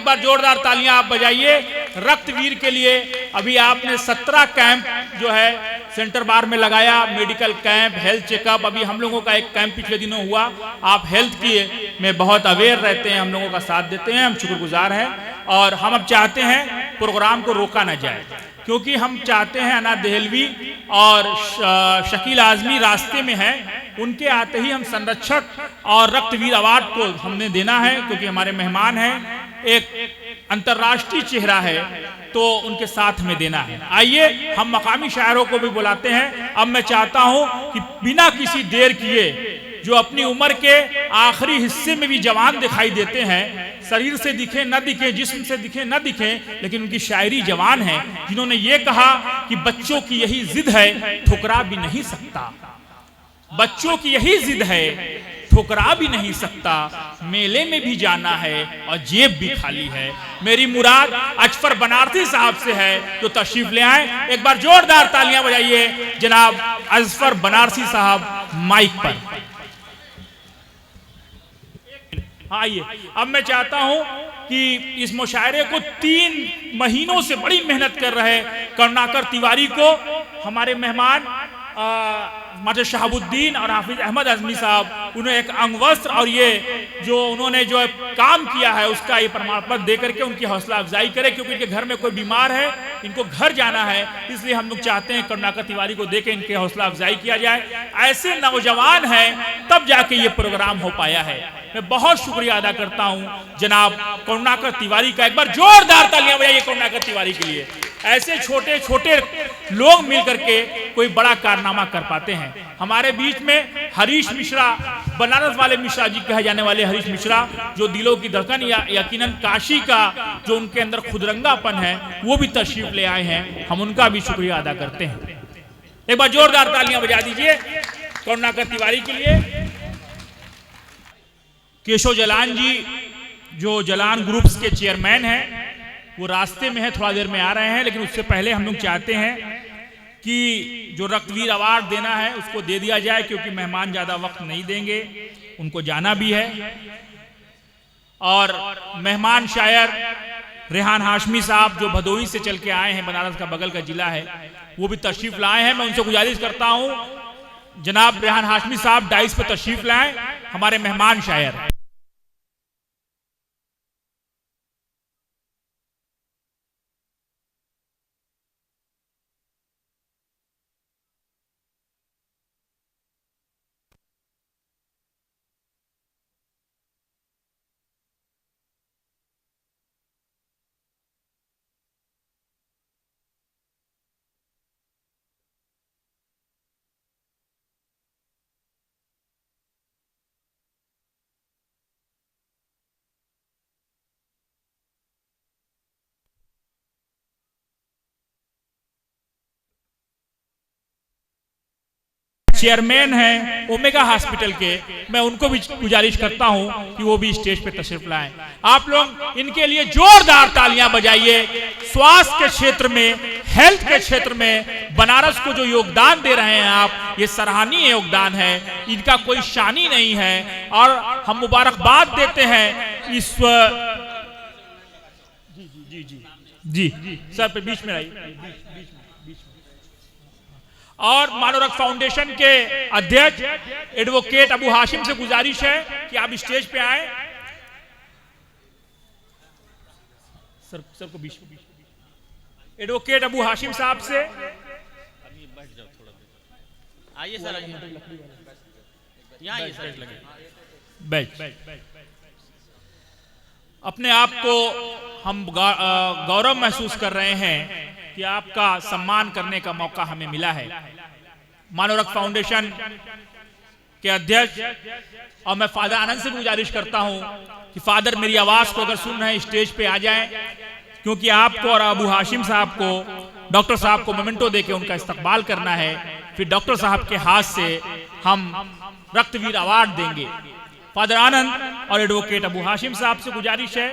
एक बार जोरदार तालियां आप बजाइए रक्तवीर के लिए। अभी आपने 17 कैंप जो है सेंटर बार में लगाया, मेडिकल कैंप, हेल्थ चेकअप। अभी हम लोगों का एक कैंप पिछले दिनों हुआ। आप हेल्थ की में बहुत अवेयर रहते हैं, हम लोगों का साथ देते हैं, हम शुक्रगुजार हैं। और हम अब चाहते हैं प्रोग्राम को रोका ना जाए, क्योंकि हम चाहते हैं अनाथ देहलवी और शकील आजमी रास्ते में है, उनके आते ही हम संरक्षक और रक्तवीर अवार्ड को हमने देना है, क्योंकि हमारे मेहमान हैं, एक अंतर्राष्ट्रीय चेहरा है, तो उनके साथ में देना है। आइए हम मकामी शायरों को भी बुलाते हैं। अब मैं चाहता हूं कि बिना किसी देर किए, जो अपनी उम्र के आखिरी हिस्से में भी जवान दिखाई देते हैं, शरीर से दिखे न दिखे, जिस्म से दिखे न दिखे, लेकिन उनकी शायरी जवान है, जिन्होंने ये कहा कि बच्चों की यही जिद है, ठुकरा भी नहीं सकता। बच्चों की यही जिद है, ठुकरा भी नहीं सकता। मेले में भी जाना है और जेब भी खाली है। मेरी मुराद अजफर बनारसी साहब से है, जो तशरीफ ले आए। एक बार जोरदार तालियां बजाइए जनाब अजफर बनारसी साहब माइक पर। आइए, अब मैं चाहता हूं कि इस मुशायरे को 3 महीनों से बड़ी मेहनत कर रहे करुणाकर तिवारी को हमारे मेहमान मास्टर शहाबुद्दीन और हाफिज अहमद आजमी साहब, उन्हें एक अंगवस्त्र और ये जो उन्होंने जो काम किया है उसका ये प्रमाण पत्र दे करके उनकी हौसला अफजाई करें, क्योंकि इनके घर में कोई बीमार है, इनको घर जाना है, इसलिए हम लोग चाहते हैं करुणाकर तिवारी को देकर इनकी हौसला अफजाई किया जाए। ऐसे नौजवान हैं तब जाके ये प्रोग्राम हो पाया है। मैं बहुत शुक्रिया अदा करता हूं जनाब करुणाकर तिवारी का। एक बार जोरदार तालियां बजाइए करुणाकर तिवारी के लिए। ऐसे छोटे छोटे लोग मिलकर के कोई बड़ा कारनामा कर पाते हैं। हमारे बीच में हरीश मिश्रा, बनारस वाले मिश्रा जी कहे जाने वाले हरीश मिश्रा, जो दिलों की धड़कन या यकीनन काशी का जो उनके अंदर खुदरंगापन है, वो भी तशरीफ ले आए हैं। हम उनका भी शुक्रिया अदा करते हैं। एक बार जोरदार तालियां बजा दीजिए करुणाकर तिवारी के लिए। केशव जलान जी, जो जलान ग्रुप्स के चेयरमैन हैं, वो रास्ते में है, थोड़ा देर में आ रहे हैं, लेकिन उससे पहले हम लोग चाहते हैं कि जो रक्तवीर अवार्ड देना है उसको दे दिया जाए, क्योंकि मेहमान ज़्यादा वक्त नहीं देंगे, उनको जाना भी है। और मेहमान शायर रेहान हाशमी साहब, जो भदोही से चल के आए हैं, बनारस का बगल का जिला है, वो भी तशरीफ लाए हैं। मैं उनसे गुजारिश करता हूँ जनाब रेहान हाशमी साहब डाइस पर तशरीफ लाएं, हमारे मेहमान शायर। चेयरमैन हैं ओमेगा हॉस्पिटल के, मैं उनको भी गुजारिश करता हूं कि वो भी स्टेज पे तशरीफ लाएं। आप लोग इनके लिए जोरदार तालियां बजाइए। स्वास्थ्य के क्षेत्र में, हेल्थ के क्षेत्र में बनारस को जो योगदान दे रहे हैं आप, ये सराहनीय योगदान है, इनका कोई शानी नहीं है। और हम मुबारकबाद देते हैं इस जी सर पे बीच में आइए। और मानवरक फाउंडेशन के अध्यक्ष एडवोकेट अबू हाशिम से गुजारिश है कि आप स्टेज पे आए। सर को बीच में, एडवोकेट अबू हाशिम साहब से आइए सर, यहाँ बैठ। अपने आप को हम गौरव महसूस कर रहे हैं कि आपका सम्मान करने का मौका हमें मिला है। मानवरक फाउंडेशन के अध्यक्ष और मैं फादर आनंद से गुजारिश करता हूं कि फादर मेरी आवाज को अगर सुन रहे हैं स्टेज पे आ जाएं, क्योंकि आपको और अबू हाशिम साहब को, डॉक्टर साहब को मोमेंटो देके उनका इस्तकबाल करना है। फिर डॉक्टर साहब के हाथ से हम रक्तवीर अवार्ड देंगे। फादर आनंद और एडवोकेट अबू हाशिम साहब से गुजारिश है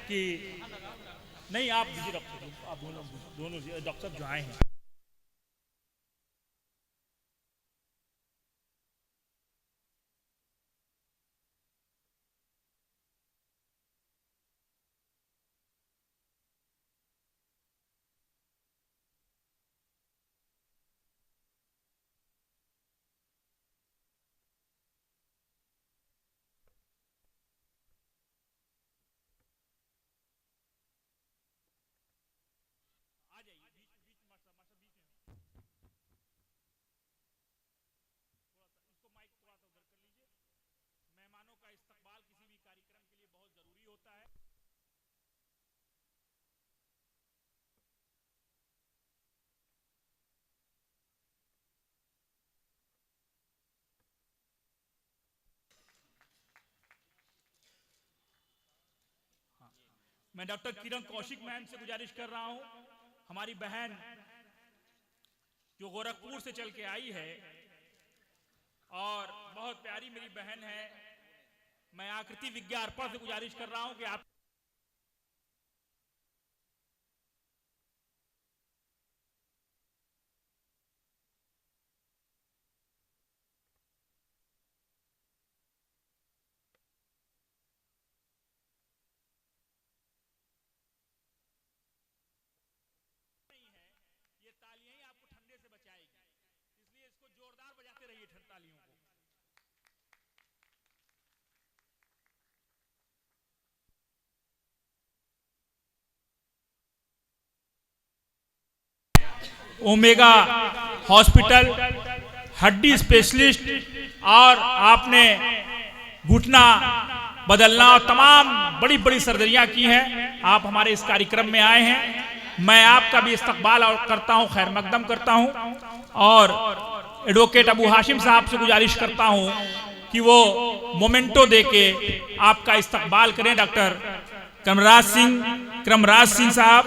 कि नहीं, आप दोनों डॉक्टर जो आए हैं। मैं डॉक्टर किरण कौशिक मैम से गुजारिश कर रहा हूं, हमारी बहन जो गोरखपुर से चल के आई है और बहुत प्यारी मेरी बहन है, मैं आकृति विज्ञापन से गुजारिश कर रहा हूं कि आप जोरदार बजाते रहिए तालियों को। ओमेगा हॉस्पिटल हड्डी स्पेशलिस्ट और आपने घुटना बदलना और तमाम बड़ी बड़ी सर्जरियां की हैं, आप हमारे इस कार्यक्रम में आए हैं। मैं आपका भी इस्तकबाल करता हूं, खैर मकदम करता हूं और एडवोकेट अबू हाशिम साहब से गुजारिश करता हूं कि वो मोमेंटो देके आपका इस्तकबाल करें। डॉक्टर क्रमराज सिंह साहब,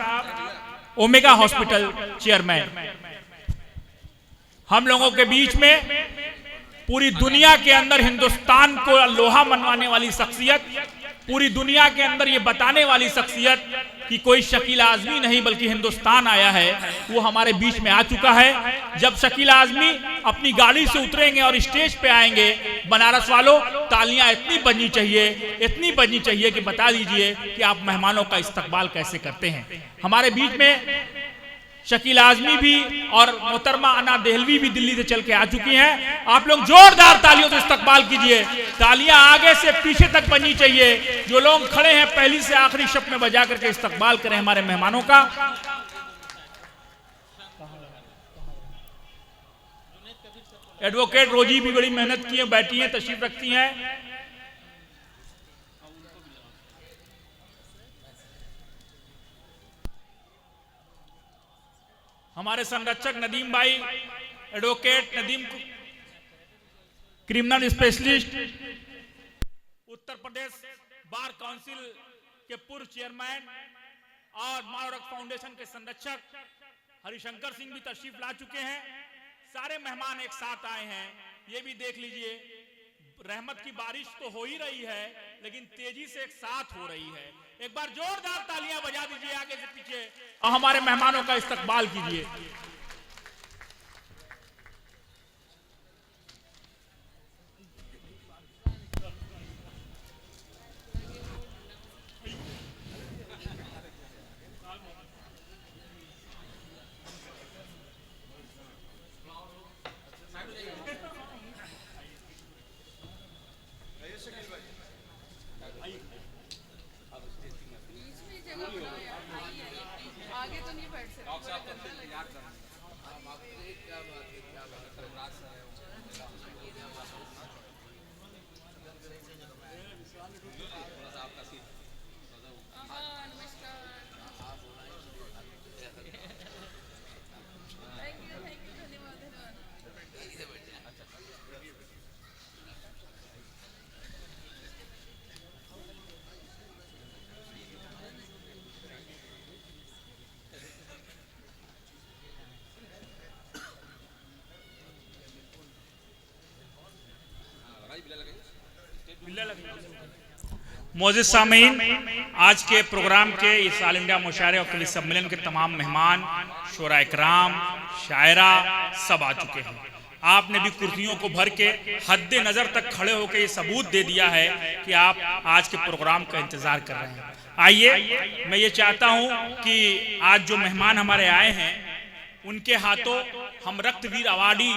ओमेगा हॉस्पिटल चेयरमैन, हम लोगों के बीच में पूरी दुनिया के अंदर हिंदुस्तान को लोहा मनवाने वाली शख्सियत, पूरी दुनिया के अंदर ये बताने वाली शख्सियत कि कोई शकील आजमी नहीं बल्कि हिंदुस्तान आया है, वो हमारे बीच में आ चुका है। जब शकील आजमी अपनी गाड़ी से उतरेंगे और स्टेज पे आएंगे, बनारस वालों तालियां इतनी बजनी चाहिए कि बता दीजिए कि आप मेहमानों का इस्तकबाल कैसे करते हैं। हमारे बीच में शकील आजमी भी और मोहतरमा अना देहलवी भी दिल्ली से चल के आ चुकी हैं। आप लोग जोरदार तालियों से इस्तकबाल कीजिए। तालियां आगे से पीछे तक बजनी चाहिए। जो लोग खड़े हैं पहली से आखिरी शब्द में बजा करके इस्तकबाल करें हमारे मेहमानों का। एडवोकेट रोजी भी बड़ी मेहनत की है, बैठी हैं, तशरीफ रखती हैं। हमारे संरक्षक नदीम भाई, advocate Nadeem, criminal specialist, Uttar Pradesh bar council के पूर्व चेयरमैन और मानवरत्न फाउंडेशन के संरक्षक हरिशंकर सिंह भी तशरीफ ला चुके हैं। सारे मेहमान एक साथ आए हैं। ये भी देख लीजिए, रहमत की बारिश तो हो ही रही है लेकिन तेजी से एक साथ हो रही है। एक बार जोरदार तालियां बजा दीजिए आगे से पीछे और हमारे मेहमानों का इस्तकबाल कीजिए। मोअज़्ज़िज़ सामीन, आज के प्रोग्राम के इस ऑल इंडिया मुशायरे और कली सम्मेलन के तमाम मेहमान, शोरा इकराम, शायरा सब आ चुके हैं। आपने भी कुर्सियों को भर के हद नज़र तक खड़े होकर ये सबूत दे दिया है कि आप आज के प्रोग्राम का इंतज़ार कर रहे हैं। आइए, मैं ये चाहता हूँ कि आज जो मेहमान हमारे आए हैं उनके हाथों हम रक्तवीर अवार्डी,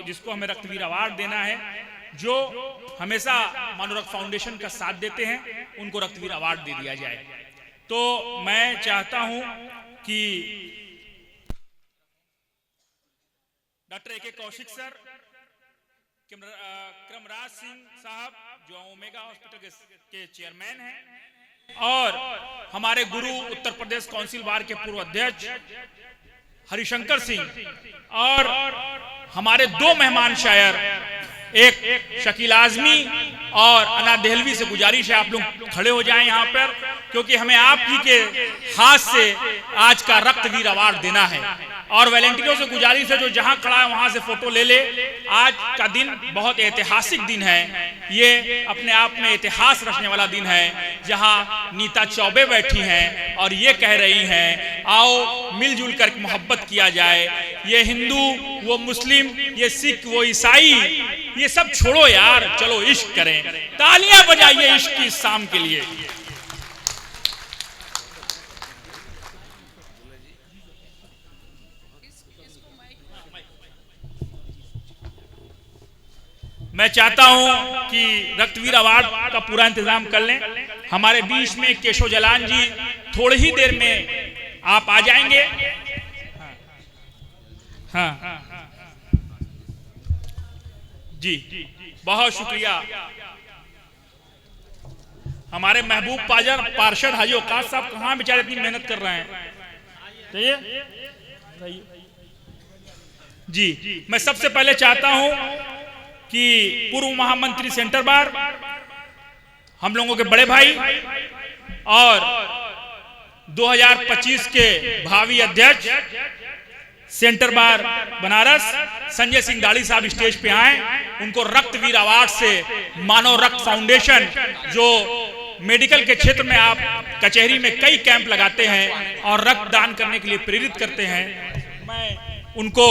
जिसको हमें रक्तवीर अवार्ड देना है, जो हमेशा मानवरत्न फाउंडेशन का साथ देते हैं, उनको रक्तवीर अवार्ड दे दिया जाए। तो मैं चाहता हूं कि doctor A K. Kaushik sir, Kramraj Singh sahab जो ओमेगा हॉस्पिटल के चेयरमैन हैं, और हमारे गुरु उत्तर प्रदेश काउंसिल बार के पूर्व अध्यक्ष हरिशंकर सिंह, और हमारे दो मेहमान शायर, एक शकील आजमी और अना देहलवी से गुजारिश है आप लोग खड़े हो जाएं यहाँ पर, क्योंकि हमें आप ही के हाथ से आज का रक्तवीर अवार्ड देना है। और वॉलंटियरों से गुजारिश है जो जहां खड़ा है वहां से फोटो ले ले। आज का दिन बहुत ऐतिहासिक दिन है, ये अपने आप में इतिहास रचने वाला दिन है, जहां नीता चौबे बैठी हैं और ये कह रही हैं आओ मिलजुल कर मोहब्बत किया जाए। ये हिंदू, वो मुस्लिम, ये सिख, वो ईसाई, ये सब छोड़ो यार, चलो इश्क करें। तालियां बजाइए इश्क की इस शाम के लिए। मैं चाहता हूं कि रक्तवीर अवार्ड का पूरा इंतजाम कर लें। हमारे बीच में केशव जलान जी थोड़ी ही देर में आप आ जाएंगे। हाँ जी, बहुत शुक्रिया। हमारे महबूब पार्षद हाजी औकात साहब कहाँ बेचारे इतनी मेहनत कर रहे हैं। चाहिए जी, मैं सबसे पहले चाहता हूं कि पूर्व महामंत्री सेंटर बार, हम लोगों के बड़े भाई और 2025 के भावी अध्यक्ष सेंटर बार बनारस संजय सिंह दाढ़ी साहब स्टेज पे आए। उनको रक्तवीर अवार्ड से मानव रक्त फाउंडेशन, जो मेडिकल के क्षेत्र में आप कचहरी में कई कैंप लगाते हैं और रक्त दान करने के लिए प्रेरित करते हैं, मैं उनको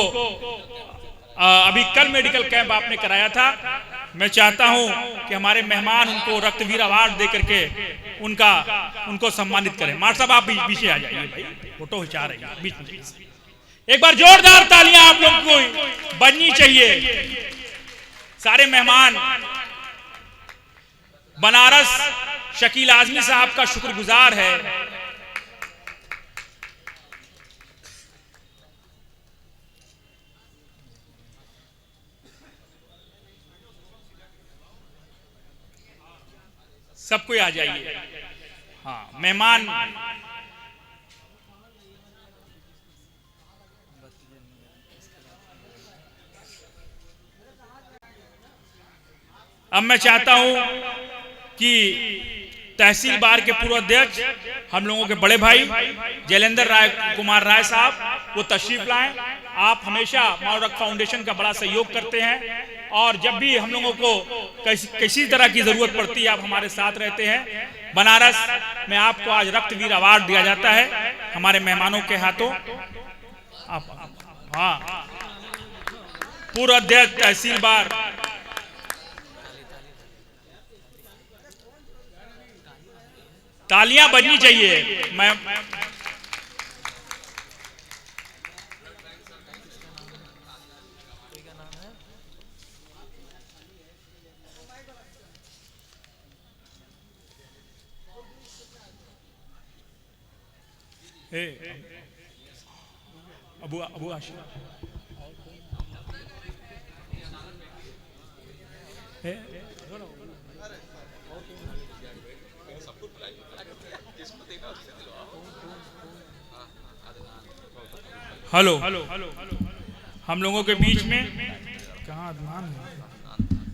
अभी कल मेडिकल कैंप आपने कराया था। मैं चाहता हूं कि हमारे मेहमान उनको रक्तवीर अवार्ड दे करके उनको सम्मानित करें। मार साहब आप पीछे आ जाइए भाई, फोटो खिंचा रही है बीच में। एक बार जोरदार तालियां आप लोग को बजनी चाहिए। सारे मेहमान बनारस शकील आजमी साहब का शुक्रगुजार है। सब कोई आ जाइए। हाँ, मेहमान अब मैं चाहता हूं कि तहसील बार के पूर्व अध्यक्ष, हम लोगों के बड़े भाई जैलेंद्र कुमार राय साहब वो तशरीफ लाएं। आप हमेशा मानव रक्त फाउंडेशन का बड़ा सहयोग करते हैं और जब भी हम लोगों को किसी तरह की जरूरत पड़ती है आप हमारे साथ रहते हैं। बनारस में आपको आज रक्तवीर अवार्ड दिया जाता है हमारे मेहमानों के हाथों। हाँ, पूर्व अध्यक्ष तहसील बार, तालियां बजनी चाहिए। मैं अबू आशिफ हेलो, हम लोगों के बीच में कहाँ Adnan,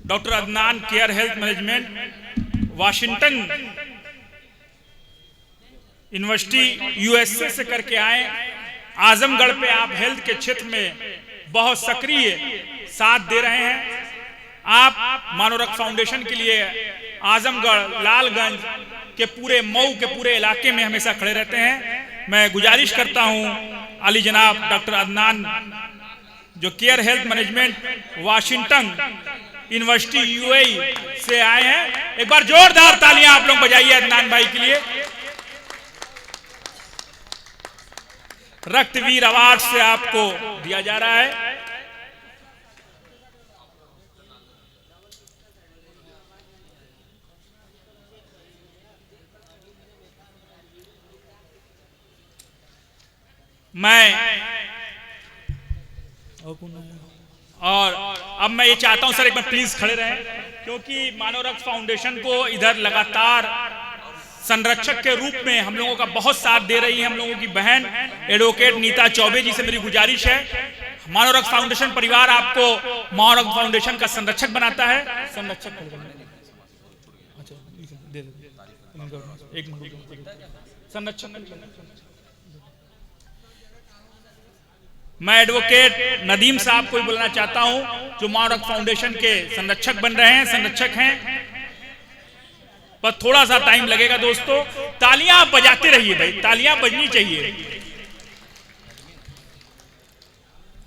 doctor Adnan care health management Washington university USA से करके आए। आजमगढ़ पे आप हेल्थ के क्षेत्र में बहुत सक्रिय साथ दे रहे हैं। आप मानव रक्त फाउंडेशन के लिए आजमगढ़, लालगंज के पूरे, मऊ के पूरे इलाके में हमेशा खड़े रहते हैं। मैं गुजारिश करता हूं अली जनाब डॉक्टर अदनान जो care health management Washington university UAE से आए हैं, एक बार जोरदार तालियां आप लोग बजाइए अदनान भाई के लिए। रक्तवीर अवार्ड से आपको दिया जा रहा है। मैं और अब मैं ये चाहता हूं सर एक बार प्लीज खड़े रहें, क्योंकि मानव रक्त फाउंडेशन को इधर लगातार संरक्षक के रूप में हम लोगों का बहुत साथ दे रही है हम लोगों की बहन एडवोकेट नीता चौबे जी से मेरी गुजारिश है मानव फाउंडेशन परिवार आपको मानव फाउंडेशन का संरक्षक बनाता है। संरक्षक अच्छा दे दे एक मिनट संरक्षक। मैं एडवोकेट नदीम साहब को भी बुलाना चाहता हूं जो मानव फाउंडेशन के संरक्षक बन रहे हैं, संरक्षक हैं। पर थोड़ा सा टाइम लगेगा दोस्तों। तालियां आप बजाते रहिए भाई, तालियां बजनी चाहिए।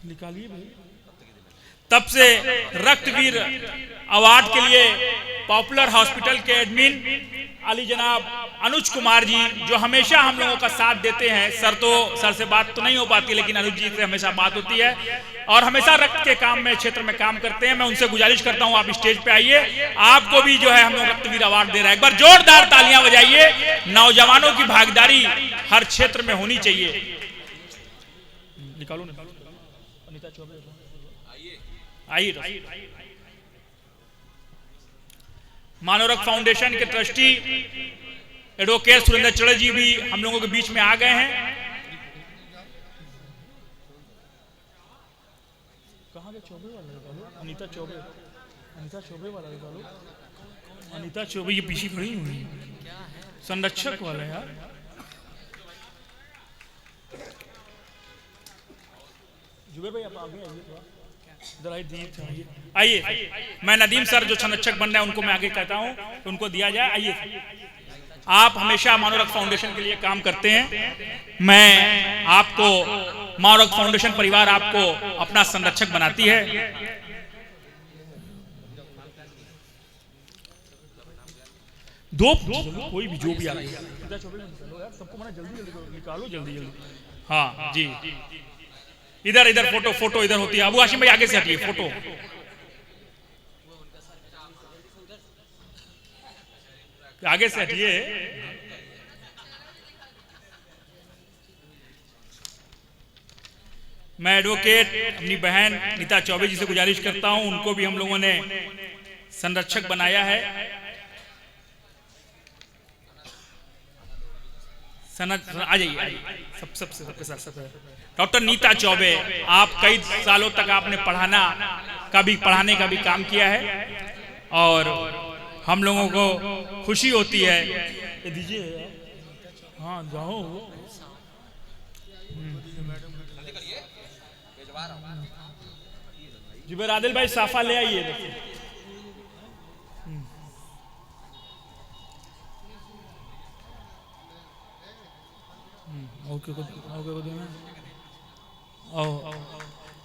निकालिए भाई। तब से रक्तवीर अवार्ड के लिए पॉपुलर हॉस्पिटल के एडमिन अली जनाब अनुज कुमार जी जो हमेशा हम लोगों का साथ देते हैं। सर से बात तो नहीं हो पाती लेकिन अनुज जी से हमेशा बात होती है और हमेशा रक्त के काम में क्षेत्र में काम करते हैं। मैं उनसे गुजारिश करता हूं आप स्टेज पे आइए, आपको भी जो है हम लोग रक्तवीर अवार्ड दे रहे हैं। एक बार जोरदार तालियां बजाइए। नौजवानों की भागीदारी हर क्षेत्र में होनी चाहिए। निकालो अनीता चौबे आइए। मानव फाउंडेशन के ट्रस्टी एडवोकेट सुरेंद्र चढ़ जी भी हम लोगों के बीच में आ गए हैं। कहाँ के चौबे वाला निकालो, अनीता चौबे वाला निकालो। अनीता चौबे ये पीछे खड़ी हुई संरक्षक वाला यार। जुबेर भाई आप आगे आइए थोड़ा, आइए। मैं नदीम सर जो संरक्षक बन रहे हैं उनको मैं आगे कहता हूं तो उनको दिया जाए। आइए, आप हमेशा मानव फाउंडेशन के लिए काम करते हैं। मैं आपको मानव फाउंडेशन परिवार आपको अपना संरक्षक बनाती है। दो कोई भी जो भी आ रही है सबको मना जल्दी निकालो, जल्दी। हाँ जी, इधर फोटो इधर होती है। अबू हाशिम भाई आगे से हटिए, फोटो आगे से हटिए। मैं एडवोकेट अपनी बहन नीता चौबे जी से गुजारिश करता हूं, उनको भी हम लोगों ने संरक्षक बनाया है। आ जाइए सबके साथ। डॉक्टर नीता चौबे, आप कई सालों तक आपने पढ़ाने का भी काम किया है और हम लोगों को खुशी होती है। दीजिए, हाँ जाओ। जुबेर आदिल भाई साफा ले आइए।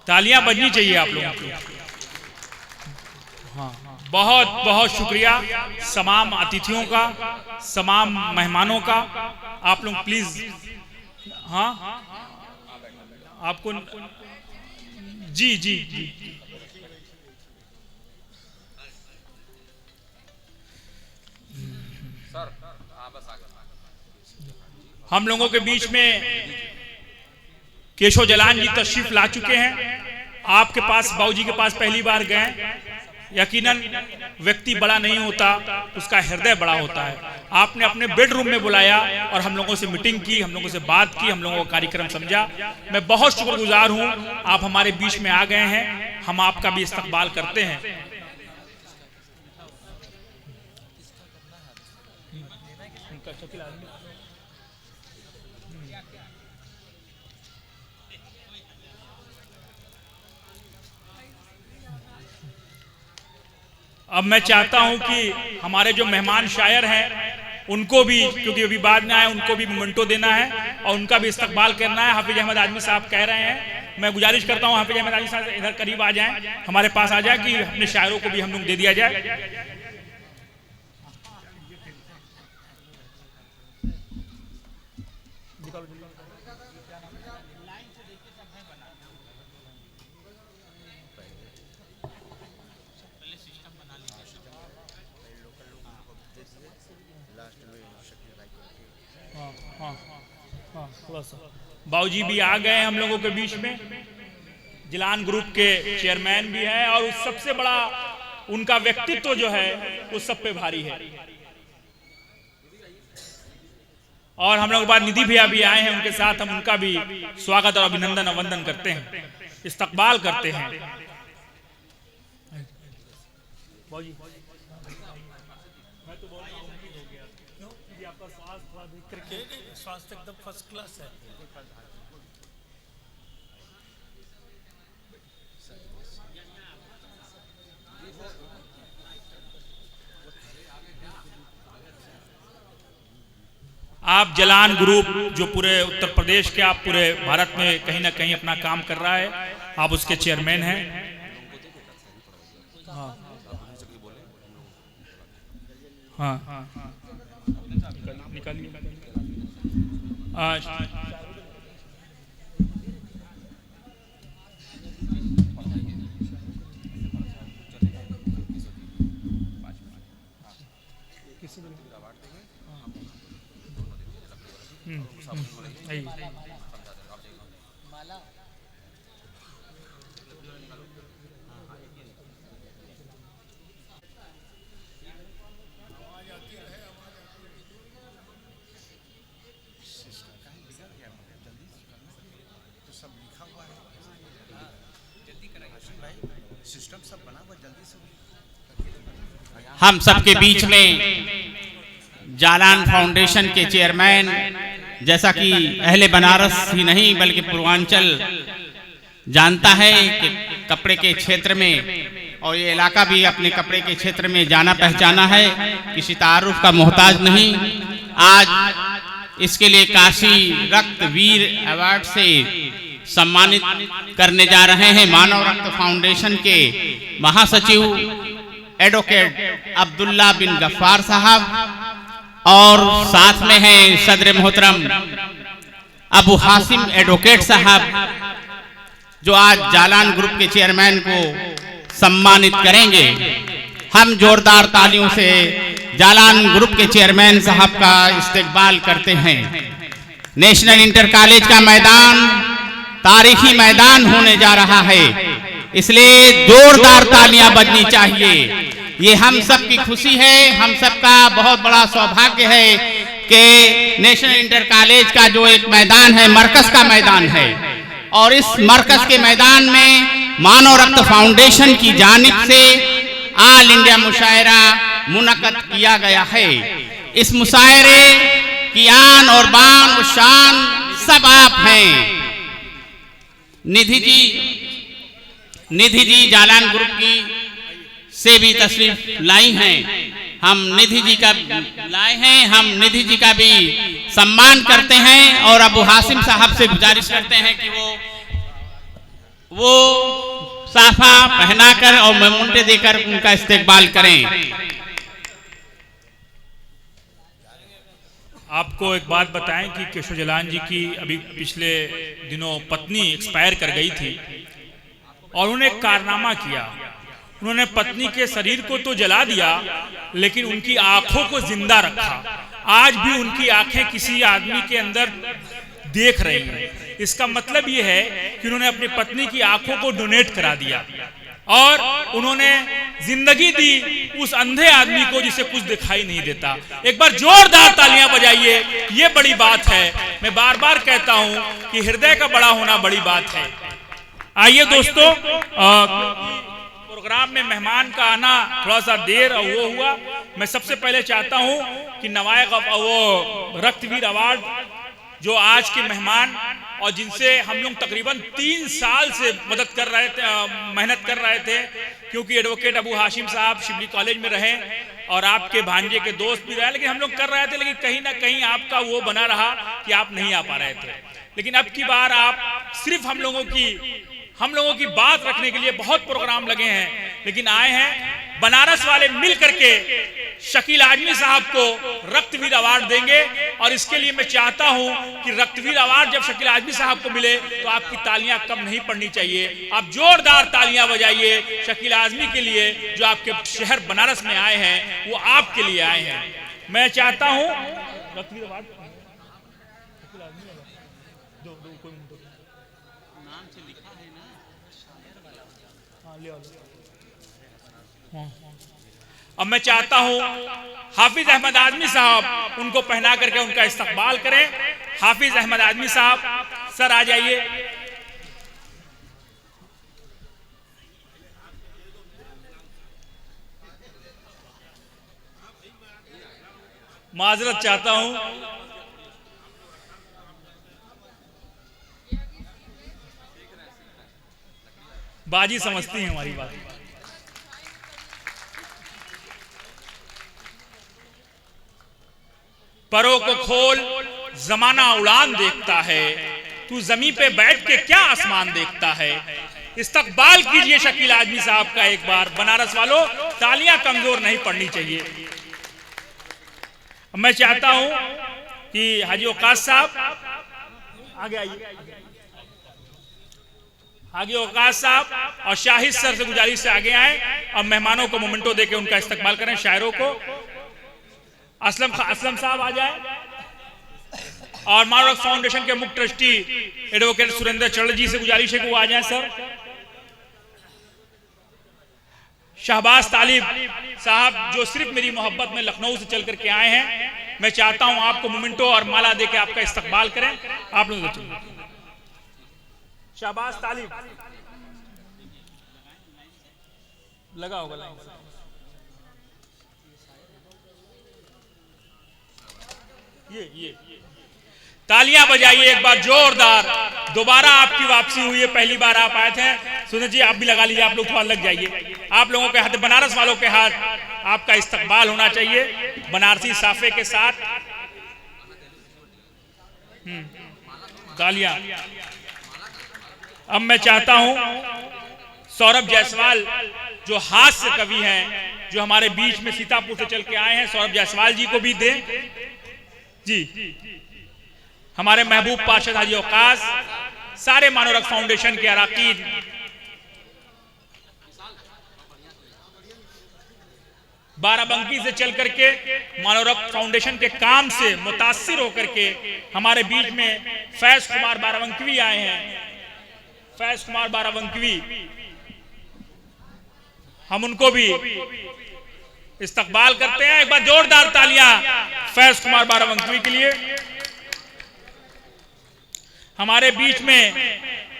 तालियां बजनी चाहिए आप लोगों की। हाँ, बहुत बहुत शुक्रिया तमाम अतिथियों का, तमाम मेहमानों का। आप लोग प्लीज, हाँ आपको जी हम लोगों के बीच में केशव जलान जी तशरीफ ला चुके हैं। आपके पास, बाबूजी के पास पहली बार गए। यकीनन व्यक्ति बड़ा नहीं होता, उसका हृदय बड़ा होता है। आपने अपने बेडरूम में बुलाया और हम लोगों से मीटिंग की, हम लोगों से बात की, हम लोगों का कार्यक्रम समझा। मैं बहुत शुक्रगुजार हूं, आप हमारे बीच में आ गए हैं। हम आपका भी इस्तकबाल करते हैं। अब मैं चाहता हूं कि हमारे जो मेहमान शायर हैं उनको भी, क्योंकि अभी बाद में आए, उनको भी मोमेंटो देना है और उनका भी इस्तकबाल करना है। हाफिज अहमद आजमी साहब कह रहे हैं, मैं गुजारिश करता हूं हाफिज अहमद आजमी साहब इधर करीब आ जाएं, हमारे पास आ जाए कि अपने शायरों को भी हम लोग दे दिया जाए। बाबूजी भी आ गए हम लोगों के बीच में। जिलान ग्रुप के चेयरमैन भी हैं और उस सबसे बड़ा उनका व्यक्तित्व जो है वो सब पे भारी है। और हम लोग के बाद निधि भैया भी आए हैं, उनके साथ हम उनका भी स्वागत और अभिनंदन और वंदन करते हैं। इस्तकबाल करते हैं। स्वास्थ्य एकदम फर्स्ट क्लास है। आप जलान ग्रुप जो पूरे उत्तर प्रदेश के, आप पूरे भारत में कहीं ना कहीं अपना काम कर रहा है, आप उसके चेयरमैन हैं। हाँ हाँ निकालिए। हम सबके बीच में जालान फाउंडेशन के चेयरमैन, जैसा कि अहले बनारस ही नहीं बल्कि पूर्वांचल जानता है कि कपड़े के क्षेत्र में, और ये इलाका भी अपने कपड़े के क्षेत्र में जाना पहचाना है, किसी तारुफ का मोहताज नहीं। आज इसके लिए काशी रक्तवीर अवार्ड से सम्मानित करने जा रहे हैं मानव रक्त फाउंडेशन के महासचिव एडवोकेट अब्दुल्ला बिन गफ्फार साहब, और साथ में हैं सदर मोहतरम अबू हासिम एडवोकेट साहब, जो आज जालान ग्रुप के चेयरमैन को सम्मानित करेंगे। हम जोरदार तालियों से जालान ग्रुप के चेयरमैन साहब का इस्तकबाल करते हैं। नेशनल इंटर कॉलेज का मैदान तारीखी मैदान होने जा रहा है, इसलिए जोरदार तालियां बजनी चाहिए। ये हम सब की खुशी है, हम सब का बहुत बड़ा सौभाग्य है कि नेशनल इंटर कॉलेज का जो एक मैदान है, मरकज का मैदान है, और इस मरकज के मैदान में मानव रक्त फाउंडेशन की जानिब से ऑल इंडिया मुशायरा मुनक्कद किया गया है। इस मुशायरे की आन और बान और शान सब आप हैं। निधि जी जालान ग्रुप की से भी तशरीफ लाई हैं, हम निधि जी का लाए हैं, हम निधि जी का भी सम्मान करते हैं, और अबू हासिम साहब से गुजारिश करते हैं कि वो साफा पहनाकर और मेमोंटे देकर उनका इस्तकबाल करें। आपको एक बात बताएं कि केशव जलान जी की अभी पिछले दिनों पत्नी एक्सपायर कर गई थी, और उन्होंने एक कारनामा किया। उन्होंने पत्नी के शरीर को तो जला दिया, लेकिन उनकी आंखों को जिंदा रखा। आज भी उनकी आंखें किसी आदमी के अंदर देख रही हैं। इसका मतलब ये है कि उन्होंने अपनी पत्नी की आंखों को डोनेट करा दिया, और उन्होंने जिंदगी दी उस अंधे आदमी को जिसे कुछ दिखाई नहीं देता। एक बार जोरदार तालियां बजाइए, ये बड़ी बात है। मैं बार बार कहता हूं कि हृदय का बड़ा होना बड़ी बात है। आइए दोस्तों, प्रोग्राम में मेहमान का आना थोड़ा सा देर वो हुआ। मैं सबसे पहले चाहता हूं कि नवायक वो रक्तवीर अवार्ड जो आज के मेहमान, और जिनसे हम लोग तकरीबन 3 साल से मदद कर रहे थे, मेहनत कर रहे थे, क्योंकि एडवोकेट अबू हाशिम साहब शिबली कॉलेज में रहे और आपके भांजे के दोस्त भी रहे, लेकिन हम लोग कर रहे थे, लेकिन कहीं ना कहीं आपका वो बना रहा कि आप नहीं आ पा रहे थे। लेकिन अब की बार आप सिर्फ हम लोगों की बात रखने के लिए बहुत प्रोग्राम लगे हैं, लेकिन आए हैं बनारस वाले मिल करके शकील आजमी साहब को रक्तवीर अवार्ड देंगे। और इसके लिए मैं चाहता हूं कि रक्तवीर अवार्ड जब शकील आजमी साहब को मिले तो आपकी तालियां कम नहीं पड़नी चाहिए। आप जोरदार तालियां बजाइए शकील आजमी के लिए, जो आपके शहर बनारस में आए हैं, वो आपके लिए आए हैं। मैं चाहता हूं रक्तवीर अवार्ड नाम से लिखा है ना, अब मैं चाहता हूं हाफिज अहमद आजमी साहब उनको पहना करके उनका इस्तकबाल करें। हाफिज अहमद आजमी साहब, सर आ जाइए। माजरत चाहता हूं। बाजी समझती हैं हमारी बात। परों को खोल, जमाना उड़ान देखता है, तू जमीन पे बैठ के क्या आसमान देखता है। इस्तकबाल कीजिए शकील आजमी साहब का एक बार। बनारस वालों, तालियां कमजोर नहीं पड़नी चाहिए। मैं चाहता हूं कि हाजी औकास साहब आगे आइए। हाजी औकास साहब और शाहिद सर से गुजारिश से आगे आए और मेहमानों को मोमेंटो देके उनका इस्तकबाल करें। शायरों को असलम साहब आ जाए और मानव फाउंडेशन के मुख्य ट्रस्टी एडवोकेट सुरेंद्र चरण जी से गुजारिश है कि वो आ जाएं। सर शहबाज तालिब साहब जो सिर्फ मेरी मोहब्बत में लखनऊ से चल करके आए हैं, मैं चाहता हूं आपको मोमेंटो और माला देके आपका इस्तकबाल करें। आप लोग शहबाज तालिब लगा होगा। ये तालियां बजाइए एक बार जोरदार। दोबारा आपकी वापसी हुई है, पहली बार आप आए थे। सुनील जी आप भी लगा लीजिए, आप लोग थोड़ा लग जाइए। आप लोगों के हाथ, बनारस वालों के हाथ आपका इस्तकबाल होना चाहिए बनारसी साफे के साथ। तालियां। अब मैं चाहता हूं सौरभ जायसवाल जो हास्य कवि हैं, जो हमारे बीच में सीतापुर से चल के आए हैं, सौरभ जायसवाल जी को भी दें जी। हमारे महबूब पार्षद हाजी औकास, सारे मानवरक फाउंडेशन के अराकीन, बाराबंकी से चल करके मानवरक फाउंडेशन के काम से मुतासिर होकर के हमारे बीच में फैज कुमार बाराबंकवी आए हैं। फैज कुमार बाराबंकवी, हम उनको भी इस्तकबाल करते हैं। एक बार जोरदार तालियां फैज कुमार बाराबंकवी के लिए। हमारे बीच में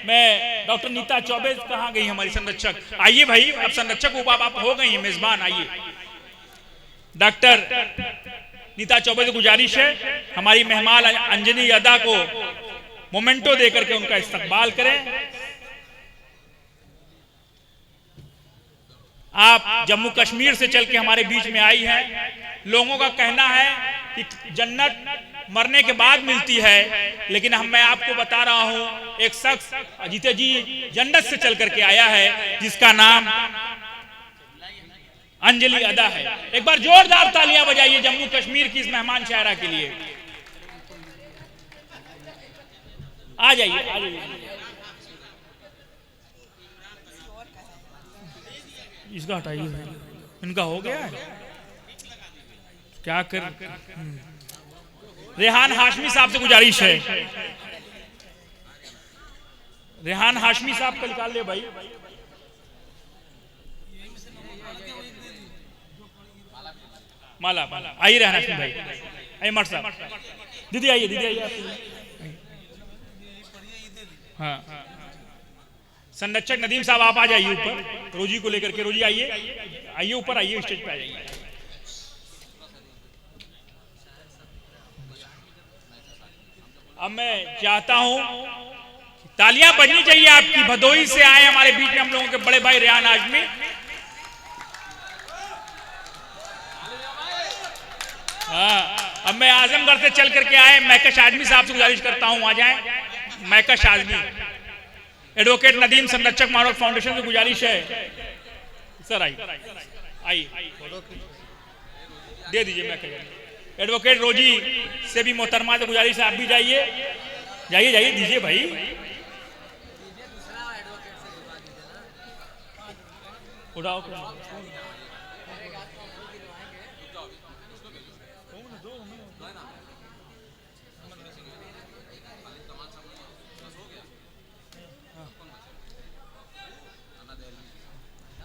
मैं डॉक्टर नीता चौबे कहाँ गई हमारी संरक्षक? आइए भाई, अब संरक्षक उपाप आप हो गई हैं मेजबान, आइए। डॉक्टर नीता चौबे से गुजारिश है हमारी मेहमान अंजनी अदा को मोमेंटो देकर के उनका इस्तकबाल करें। आप जम्मू कश्मीर से चल के हमारे बीच में आई हैं। लोगों का कहना है कि जन्नत मरने के बाद मिलती है, लेकिन मैं आपको बता रहा हूं एक शख्स अजीते जी जन्नत से चल करके आया है जिसका नाम अंजलि अदा है। एक बार जोरदार तालियां बजाइए जम्मू कश्मीर की इस मेहमान शायरा के लिए। आ जाइए, आ जाइए। इसका हटाइए भाई, इनका हो गया है क्या कर। रेहान हाशमी साहब से गुजारिश है, रेहान हाशमी साहब का निकाल ले भाई। माला माला आइए, रेहान हाशमी भाई आइए। मर साहब, दीदी आइए, दीदी आइए। हाँ, संरक्षक नदीम साहब आप आ जाइए ऊपर, रोजी को लेकर के। रोजी आइए, आइए ऊपर आइए, स्टेज पे आ जाइए। अब मैं चाहता हूं तालियां बजनी चाहिए आपकी। भदोही से आए हमारे बीच में हम लोगों के बड़े भाई रेहान हाशमी। अब मैं आजमगढ़ से चल करके आए महकश आजमी साहब से गुजारिश करता हूं आ जाएं। महकश आजमी, एडवोकेट नदीम संरक्षक मानव फाउंडेशन से गुजारिश है। सर आई दे दीजिए। मैं एडवोकेट रोजी से भी मोहतरमा से गुजारिश है, आप भी जाइए, जाइए जाइए, दीजिए भाई। उठाओ,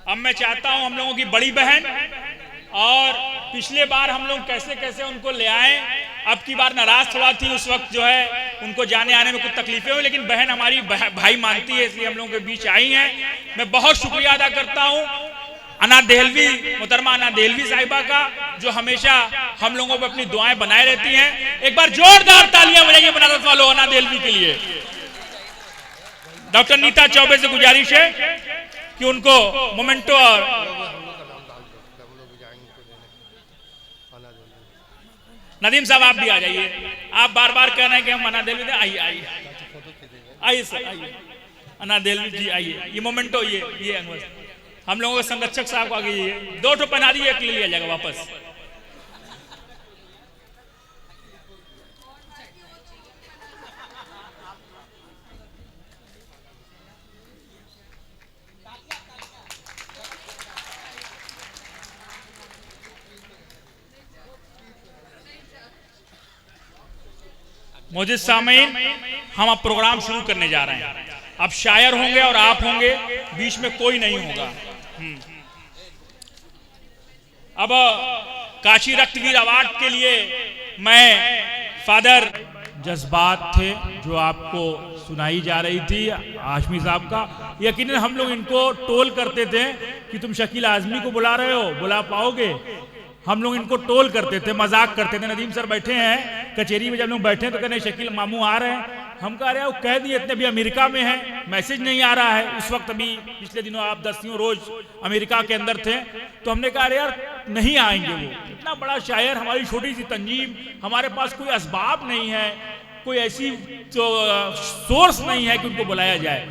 अब मैं चाहता हूं हम लोगों की बड़ी बहन, और पिछले बार हम लोग कैसे कैसे उनको ले आए, अब की बार नाराज थोड़ा थी उस वक्त, जो है उनको जाने आने में कुछ तकलीफें हुई, लेकिन बहन हमारी भाई मानती है, इसलिए हम लोगों के बीच आई हैं। मैं बहुत शुक्रिया अदा करता हूं अना देहलवी, मोहतरमा अना देहलवी साहिबा का, जो हमेशा हम लोगों पर अपनी दुआएं बनाए रहती हैं। एक बार जोरदार तालियां बजाइए बनारस वालों अना देलवी के लिए। डॉक्टर नीता चौबे से गुजारिश है कि उनको मोमेंटो और नदीम साहब आप भी आ जाइए। आप बार बार कह रहे हैं कि हम अना देलवी, आइए आइए आइए सर, आइए अना देलवी जी आइए। ये मोमेंटो ये अनवर हम लोगों के संरक्षक साहब को आगे ये 2 ठो पहना दिए, एक ले लिया जाएगा वापस। मौजूद सामीन, हम अब प्रोग्राम शुरू करने जा रहे हैं। अब शायर होंगे और आप होंगे, बीच में कोई नहीं होगा। अब काशी रक्तवीर अवार्ड के लिए मैं फादर जज्बात थे जो आपको सुनाई जा रही थी आशमी साहब का। यकीनन हम लोग इनको टोल करते थे कि तुम शकील आजमी को बुला रहे हो, बुला पाओगे? हम लोग इनको टोल करते थे, मजाक करते थे। नदीम सर बैठे हैं कचेरी में, जब लोग बैठे हैं तो कहने शकील मामू आ रहे हैं। हम कह रहे हैं वो कह दिए इतने, अभी अमेरिका में है, मैसेज नहीं आ रहा है। उस वक्त अभी पिछले दिनों आप 10 रोज अमेरिका के अंदर थे, तो हमने कहा यार नहीं आएंगे वो। इतना बड़ा शायर, हमारी छोटी सी तंजीम, हमारे पास कोई असबाब नहीं है, कोई ऐसी तो सोर्स नहीं है कि उनको बुलाया जाए।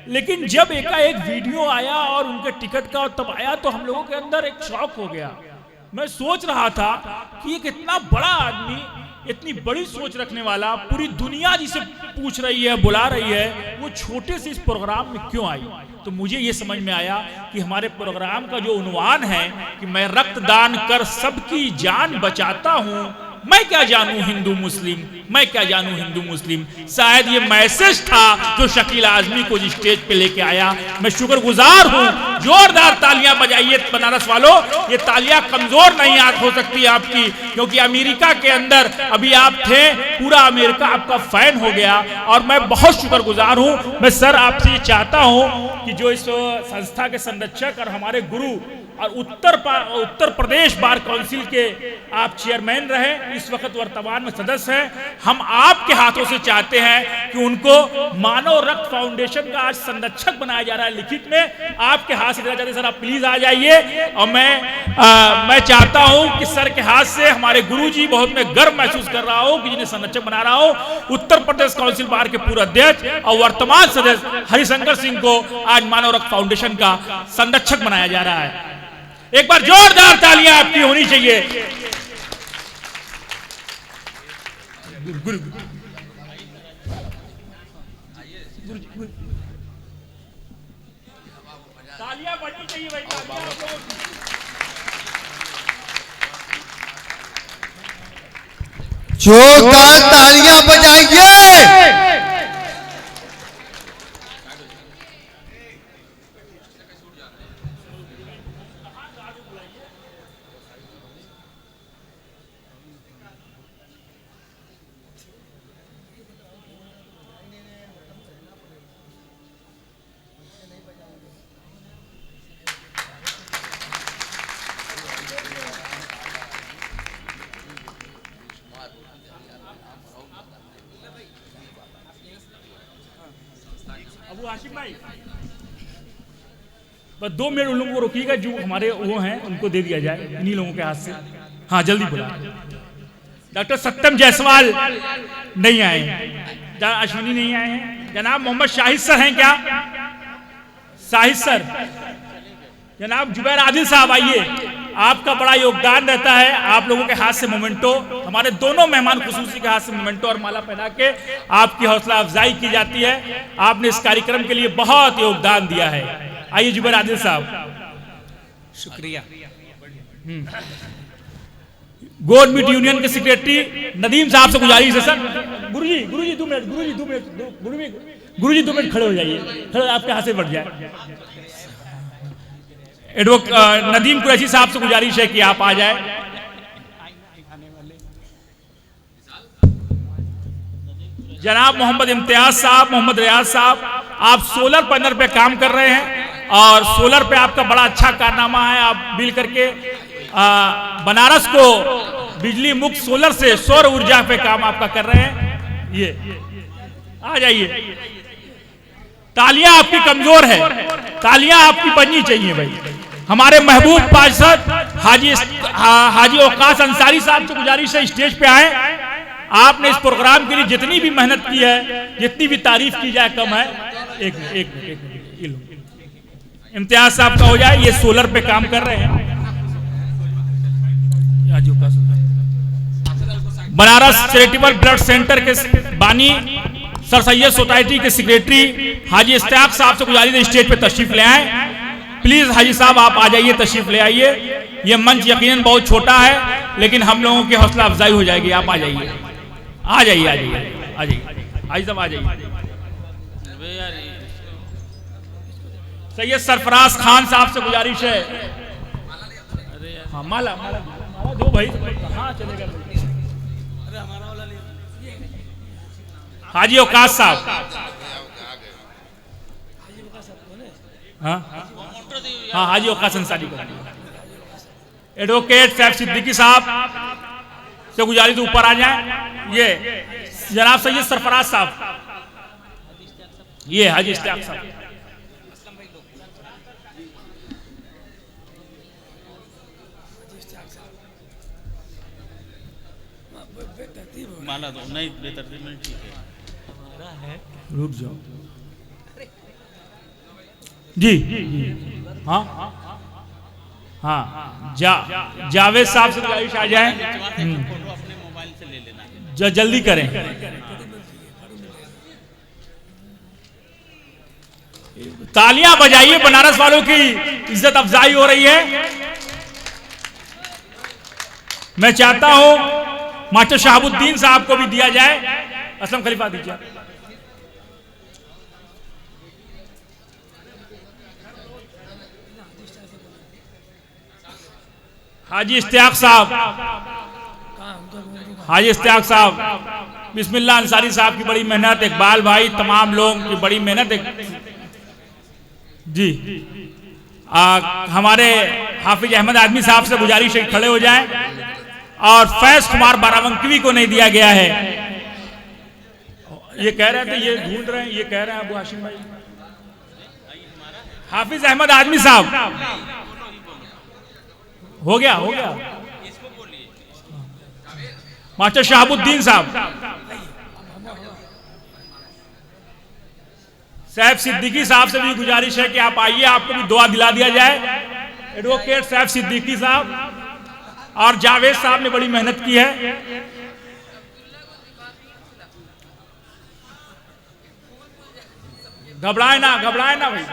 लेकिन जब एकाएक वीडियो आया और उनके टिकट का और तब आया तो हम लोगों के अंदर एक शौक हो गया। मैं सोच रहा था कि एक इतना बड़ा आदमी, इतनी बड़ी सोच रखने वाला, पूरी दुनिया जिसे पूछ रही है, बुला रही है, वो छोटे से इस प्रोग्राम में क्यों आई? तो मुझे ये समझ में आया कि हमारे प्रोग्राम का जो उन्वान है कि मैं रक्तदान कर सबकी जान बचाता हूं, मैं क्या जानूं हिंदू मुस्लिम, मैं क्या जानूं हिंदू मुस्लिम। शायद ये मैसेज था जो शकील आजमी को स्टेज पे लेके आया। मैं शुक्रगुजार हूं। जोरदार तालियां बजाइए बनारस वालों। ये तालियां कमजोर नहीं हो सकती आपकी, क्योंकि अमेरिका के अंदर अभी आप थे, पूरा अमेरिका आपका फैन हो गया और मैं बहुत शुक्रगुजार हूं। मैं सर आपसे ये चाहता हूं कि जो इस संस्था के संरक्षक और हमारे गुरु और उत्तर प्रदेश बार काउंसिल के आप चेयरमैन रहे, इस वक्त वर्तमान में सदस्य हैं, हम आपके हाथों से चाहते हैं कि उनको मानव रक्त फाउंडेशन का आज संरक्षक बनाया जा रहा है लिखित में। आपके हाथ से देना चाहते हैं सर, आप प्लीज आ जाइए। और मैं चाहता हूं कि सर के हाथ से हमारे गुरुजी, बहुत मैं गर्व महसूस कर रहा हूं कि जिन्हें संरक्षक बना रहा हूं, उत्तर प्रदेश काउंसिल बार के पूर्व अध्यक्ष और वर्तमान सदस्य हरिशंकर सिंह को आज मानव रक्त फाउंडेशन का संरक्षक बनाया जा रहा है। एक बार जोरदार तालियां आपकी होनी चाहिए। तालियां बढ़नी चाहिए भाई, जोरदार तालियां बजाइए। अबू हाशिम भाई बस 2 मिनट उन लोगों को रोकिएगा, जो हमारे वो हैं उनको दे दिया जाए इन्हीं लोगों के हाथ से। हाँ जल्दी बुला। डॉक्टर सत्यम जायसवाल नहीं आए हैं, अश्विनी नहीं आए हैं। जनाब मोहम्मद शाहिद सर हैं क्या? शाहिद सर। जनाब जुबैर आदिल साहब आइए, आपका बड़ा योगदान रहता है। आप लोगों के हाथ से मोमेंटो, हमारे दोनों मेहमान खुसूसी के हाथ से मोमेंटो और माला पहना के आपकी हौसला अफजाई की जाती है। आपने इस कार्यक्रम के लिए बहुत योगदान दिया है। आइए जुबैर आदिल साहब। शुक्रिया। गवर्नमेंट यूनियन के सेक्रेटरी नदीम साहब से गुजारिश है सर। गुरुजी 2 मिनट, गुरुजी 2 मिनट खड़े हो जाइए, खड़े आपके हाथ से बढ़ जाए। नदीम कुरैशी साहब से गुजारिश है कि आप आ जाए। जनाब मोहम्मद इम्तियाज साहब, मोहम्मद रियाज साहब, आप सोलर पैनल पे काम कर रहे हैं और सोलर पे आपका बड़ा अच्छा कारनामा है। आप मिल करके बनारस को बिजली मुक्त सोलर से सौर ऊर्जा पे काम आपका कर रहे हैं। ये आ जाइए, तालियां आपकी कमजोर है, तालियां आपकी बननी चाहिए भाई। हमारे महबूब पार्षद हाजी औकास अंसारी साहब से गुजारिश है स्टेज पे आए। आपने इस प्रोग्राम के लिए जितनी भी मेहनत की है, जितनी भी तारीफ की जाए कम है। एक मिनट इम्तियाज साहब का हो जाए, ये सोलर पे काम कर रहे हैं। बनारस चैरिटेबल ब्लड सेंटर के बानी सर सैयद सोसाइटी के सेक्रेटरी हाजी इश्तियाक साहब से गुजारिश है स्टेज पे तशरीफ ले आए। प्लीज हाजी साहब आप आ जाइए, तशरीफ ले आइए। ये मंच यकीनन बहुत छोटा है, लेकिन हम लोगों की हौसला अफजाई हो जाएगी। आप आ जाइए, आ जाइए, आ जाइए, आ जाइए, हाजी साहब आ जाइए। सैयद सरफराज खान साहब से गुजारिश है। हाँ माला माला माला दो भाई, कहाँ चलेगा भाई? हाजी औकास साहब, हाँ हाँ हाजी औकास अंसारी को। एडवोकेट सैफ सिद्दीकी साहब से गुजारिश ऊपर आ जाए। ये जनाब सैयद सरफराज साहब, ये हाजी इश्तियाक साहब। माला दो नहीं, बेतरतीब में ठीक है, रुक जाओ जी। हाँ हाँ जावेद साहब से गुजारिश आ जाए, फोटो अपने मोबाइल से ले लेना, जल्दी करें। तालियां बजाइए, बनारस वालों की इज्जत अफजाई हो रही है। मैं चाहता हूं मास्टर शहाबुद्दीन साहब को भी दिया जाए। असलम खलीफा दीजिए। हाजी इश्तियाक साहब, हाजी इश्तियाक साहब, बिस्मिल्लाह अंसारी साहब की बड़ी मेहनत, इकबाल भाई, तमाम लोग की बड़ी मेहनत जी। हमारे हाफिज अहमद आदमी साहब से गुजारिश है खड़े हो जाएं। और फैज कुमार बाराबंकी को नहीं दिया गया है। ये कह रहे थे, ये ढूंढ रहे हैं, ये कह रहे हैं अबू हाशिम भाई। हाफिज अहमद आदमी साहब, हो गया हो गया। मास्टर शहाबुद्दीन साहब, सैफ सिद्दीकी साहब से भी गुजारिश है कि आप आइए, आपको भी दुआ दिला दिया जाए। एडवोकेट सैफ सिद्दीकी साहब और जावेद साहब ने बड़ी मेहनत की है। घबराए ना भाई,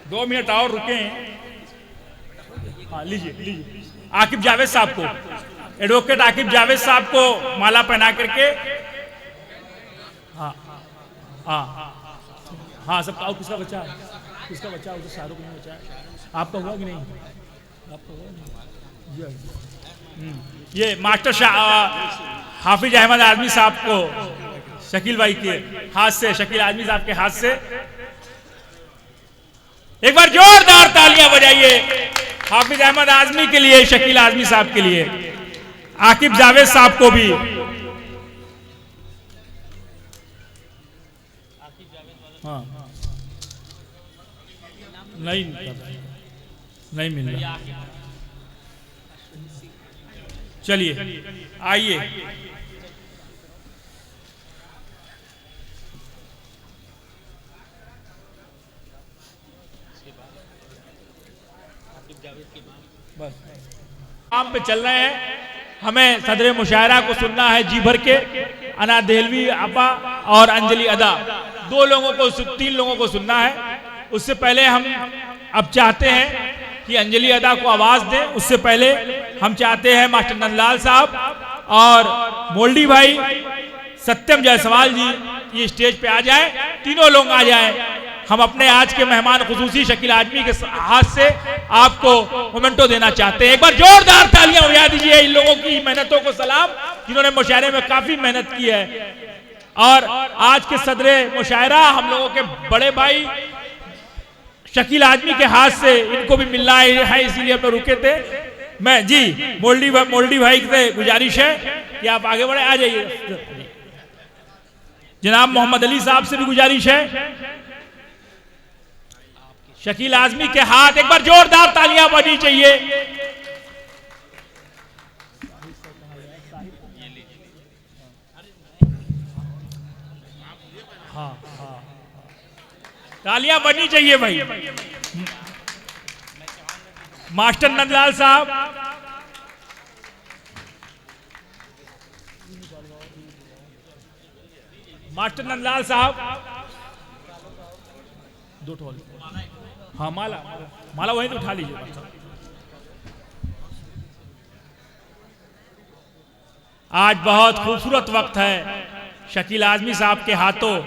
2 मिनट और रुके। हाँ लीजिए लीजिए। आकिब जावेद साहब को, एडवोकेट आकिब जावेद साहब को माला पहना करके। हाँ हाँ हाँ सबका। और किसका बच्चा है? किसका बच्चा? उसे शाहरुख नहीं बचा है। आपका हुआ कि नहीं? आपका हुआ नहीं? ये मास्टर हाफिज अहमद आदमी साहब को शकील भाई के हाथ से, शकील आदमी साहब के हाथ से एक बार जोरदार तालियां बजाइए हाफिज अहमद आजमी के लिए, शकील आजमी साहब के लिए, आकिब जावेद साहब को भी। हाँ नहीं मिल रहा। चलिए आइए। बस काम पे चल रहे हैं। हमें सदर मुशायरा को सुनना है जी भर के। अना देहलवी आपा और अंजलि अदा, 2 लोगों को, 3 लोगों को सुनना है। उससे पहले हम अब चाहते हैं कि अंजलि अदा को आवाज दें। उससे पहले हम चाहते हैं मास्टर नंदलाल साहब और मोल्डी भाई, सत्यम जायसवाल जी ये स्टेज पे आ जाए। तीनों लोग आ जाए। हम अपने आज के मेहमान खुसूसी शकील आजमी के हाथ से आपको मोमेंटो देना चाहते हैं। एक बार जोरदार तालियां बजा दीजिए इन लोगों की मेहनतों को सलाम, जिन्होंने मुशायरे में काफी मेहनत की है। और आज के सदरे मुशायरा हम लोगों के बड़े भाई शकील आजमी के हाथ से इनको भी मिलना है, इसीलिए हम रुके थे। मैं जी मोल्डी भाई से गुजारिश है कि आप आगे बढ़े, आ जाइए। जनाब मोहम्मद अली साहब से भी गुजारिश है। शकील आजमी के हाथ एक बार जोरदार तालियां बजनी चाहिए। हाँ हाँ, तालियां बजनी चाहिए भाई। मास्टर नंदलाल साहब, मास्टर नंदलाल साहब, दो ठोल, हाँ माला माला वहीं तो उठा लीजिए। आज बहुत खूबसूरत वक्त है। शकील आजमी साहब के हाथों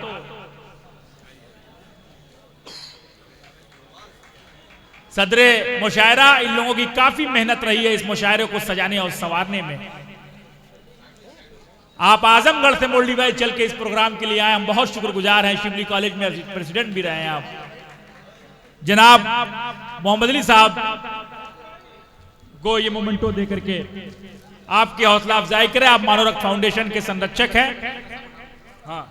सदरे मुशायरा, इन लोगों की काफी मेहनत रही है इस मुशायरे को सजाने और संवारने में। आप आजमगढ़ से मोल्डी भाई चल के इस प्रोग्राम के लिए आए, हम बहुत शुक्रगुजार हैं। शिवली कॉलेज में प्रेसिडेंट भी रहे हैं आप। जनाब मोहम्मद अली साहब को ये मोमेंटो दे करके आपकी हौसला अफजाई करें। आप मानवरक फाउंडेशन के संरक्षक हैं। हाँ,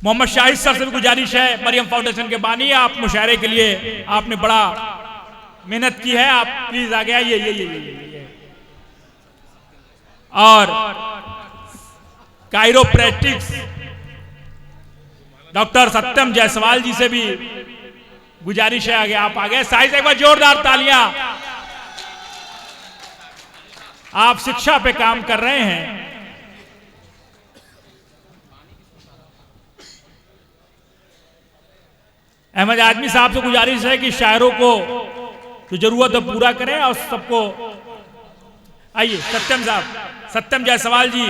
मोहम्मद शाहिद सर से भी गुजारिश है, मरियम फाउंडेशन के बानी, आप मुशायरे के लिए आपने बड़ा मेहनत की है, आप प्लीज आगे आइए। ये और कायरोप्रैक्टिक्स डॉक्टर सत्यम जायसवाल जी से भी गुजारिश है, आगे आप आगे। साइज एक बार जोरदार तालियां। आप शिक्षा पे काम कर रहे हैं। अहमद आजमी साहब से गुजारिश है कि शायरों को जो जरूरत है पूरा करें और सबको। आइए सत्यम साहब, सत्यम जायसवाल जी,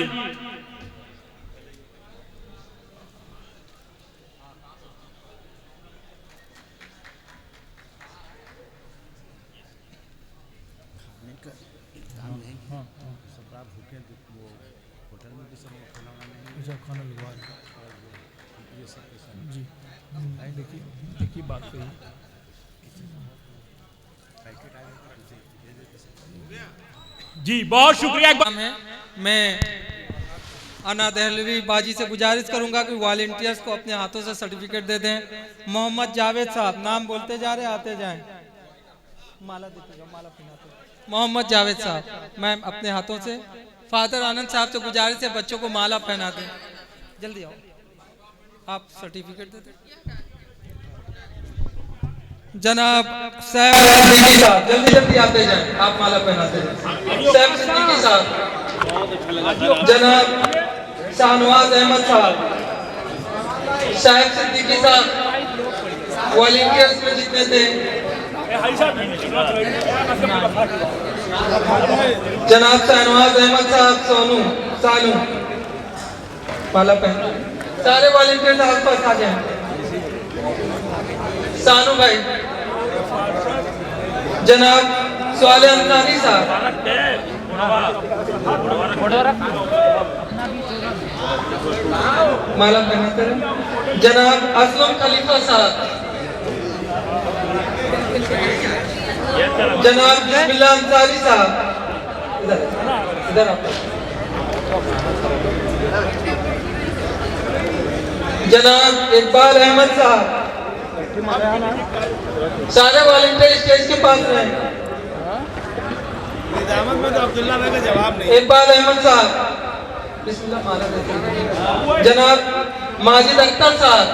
देखिए बात कही जी, बहुत शुक्रिया। मैं अना दहलवी बाजी से गुजारिश करूंगा कि वॉलंटियर्स को अपने हाथों से सर्टिफिकेट दे दें। मोहम्मद जावेद साहब, नाम बोलते जा रहे, आते जाएं। माला दीजिएगा, माला पहनाते। मोहम्मद जावेद साहब, मैं अपने हाथों से। फादर आनंद साहब से गुजारिश है बच्चों को माला पहना दें। जल्दी आओ, आप सर्टिफिकेट दे दें। जनाब सैफ सिद्दीकी साहब, जल्दी जल्दी आते जाएं, आप माला पहनाते हैं। सैफ सिद्दीकी साहब, जनाब शाहनवाज अहमद साहब, सैफ सिद्दीकी साहब, वॉलंटियर्स में जितने थे। जनाब शाहनवाज अहमद साहब, सोनू सानू, माला पहना। सारे वॉलंटियर्स आस पास आ जाएं। सानू भाई, जनाब स्वाले अंसारी साहब, माला पहनाते रहे। जनाब असलम खलीफा साहब, जनाब बिस्मिल्लाह अंसारी साहब, इधर आप। जनाब इकबाल अहमद साहब, सारे वॉलंटियर स्टेज के पास रहे। में तो अब्दुल्ला भाई का जवाब नहीं। इकबाल अहमद साहब, बिस्मिल्लाह माला देते हैं। जनाब माजिद अख्तर साहब,